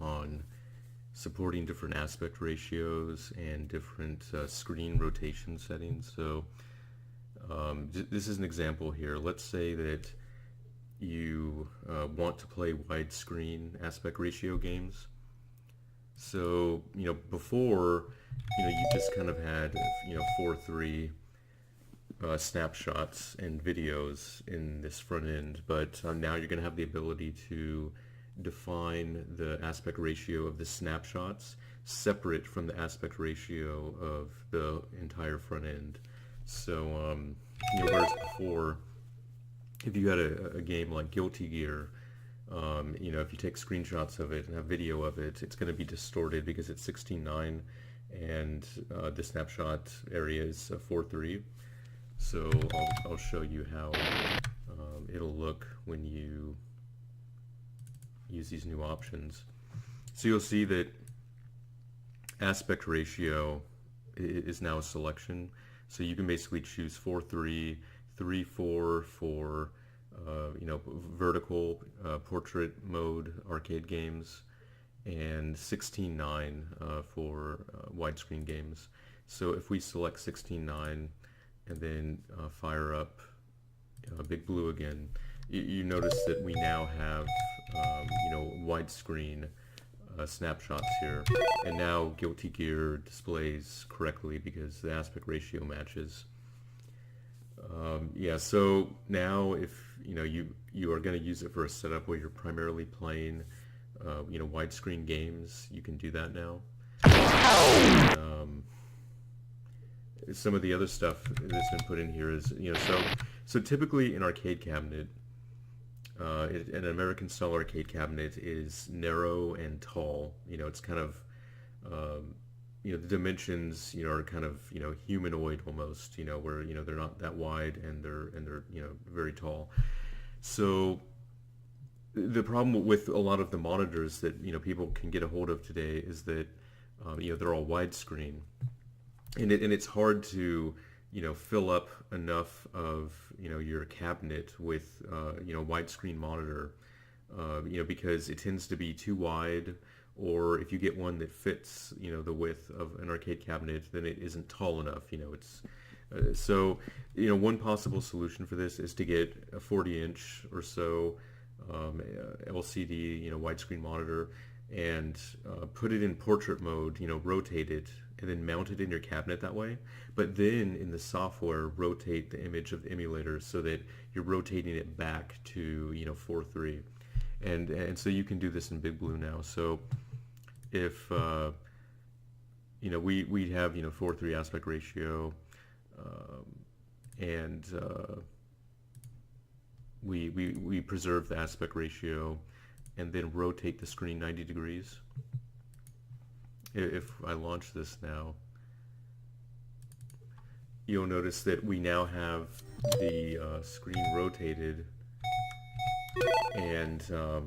on supporting different aspect ratios and different screen rotation settings. So this is an example here. Let's say that you want to play widescreen aspect ratio games. So, before, you just kind of had, 4:3 snapshots and videos in this front end, but now you're going to have the ability to define the aspect ratio of the snapshots separate from the aspect ratio of the entire front end. So, whereas before, if you had a game like Guilty Gear, if you take screenshots of it and have video of it, it's going to be distorted because it's 16:9 and the snapshot area is 4:3. So I'll show you how it'll look when you use these new options. So you'll see that aspect ratio is now a selection. So you can basically choose 4:3, 3:4 for vertical portrait mode arcade games, and 16:9 for widescreen games. So if we select 16:9 and then fire up Big Blue again, you notice that we now have widescreen snapshots here, and now Guilty Gear displays correctly because the aspect ratio matches. So now if you are going to use it for a setup where you're primarily playing widescreen games, you can do that now. Some of the other stuff that's been put in here is so typically an arcade cabinet, an American style arcade cabinet is narrow and tall. It's kind of the dimensions are kind of humanoid almost, where they're not that wide and they're very tall. So the problem with a lot of the monitors that people can get a hold of today is that they're all widescreen, and it's hard to fill up enough of your cabinet with widescreen monitor, because it tends to be too wide, or if you get one that fits the width of an arcade cabinet, then it isn't tall enough. So one possible solution for this is to get a 40-inch or so LCD widescreen monitor and put it in portrait mode, rotate it and then mount it in your cabinet that way. But then in the software, rotate the image of the emulator so that you're rotating it back to 4:3, and so you can do this in Big Blue now. So if we have 4:3 aspect ratio, and we preserve the aspect ratio and then rotate the screen 90 degrees. If I launch this now, you'll notice that we now have the screen rotated, and so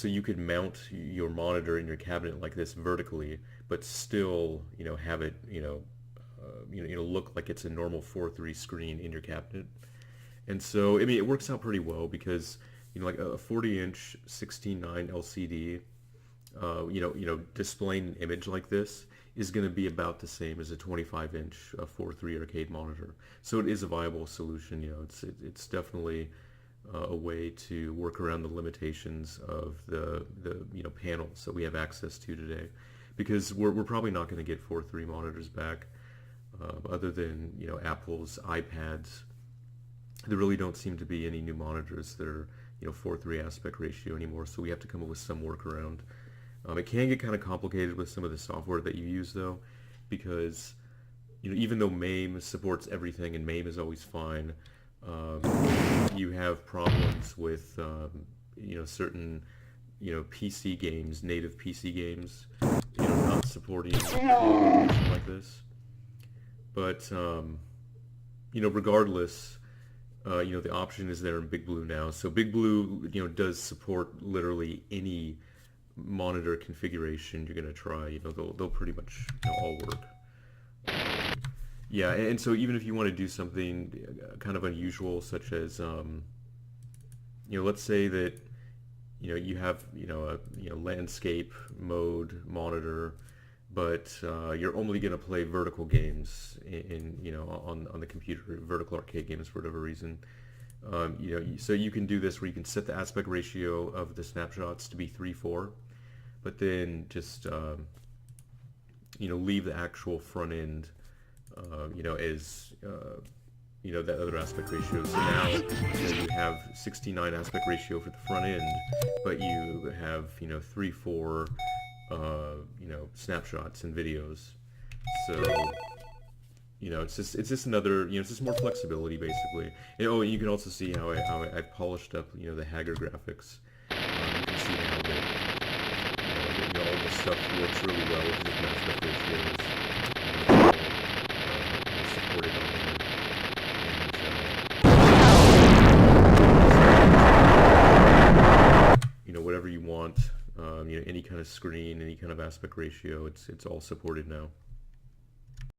you could mount your monitor in your cabinet like this vertically, but still have it look like it's a normal 4:3 screen in your cabinet. And so it works out pretty well because like a 40-inch 16:9 LCD displaying an image like this is going to be about the same as a 25-inch 4:3 arcade monitor. So it is a viable solution. It's definitely a way to work around the limitations of the panels that we have access to today, because we're probably not going to get 4:3 monitors back, other than Apple's iPads. There really don't seem to be any new monitors that are 4:3 aspect ratio anymore, so we have to come up with some workaround. It can get kind of complicated with some of the software that you use though, because even though MAME supports everything and MAME is always fine, you have problems with certain PC games, native PC games, not supporting like this. But regardless, the option is there in Big Blue now. So Big Blue does support literally any monitor configuration you're going to try. They'll pretty much all work. Yeah, and so even if you want to do something kind of unusual, such as let's say that you have a landscape mode monitor, but you're only going to play vertical games on the computer, vertical arcade games for whatever reason. So you can do this where you can set the aspect ratio of the snapshots to be 3:4, but then just leave the actual front end as that other aspect ratio. So now you have 69 aspect ratio for the front end, but you have 3:4 snapshots and videos. So it's just another it's just more flexibility basically. And you can also see how I've polished up the Hager graphics. You can see now that all this stuff works really well with different aspect ratios. It's all supported on there. Whatever you want, any kind of screen, any kind of aspect ratio, it's all supported now.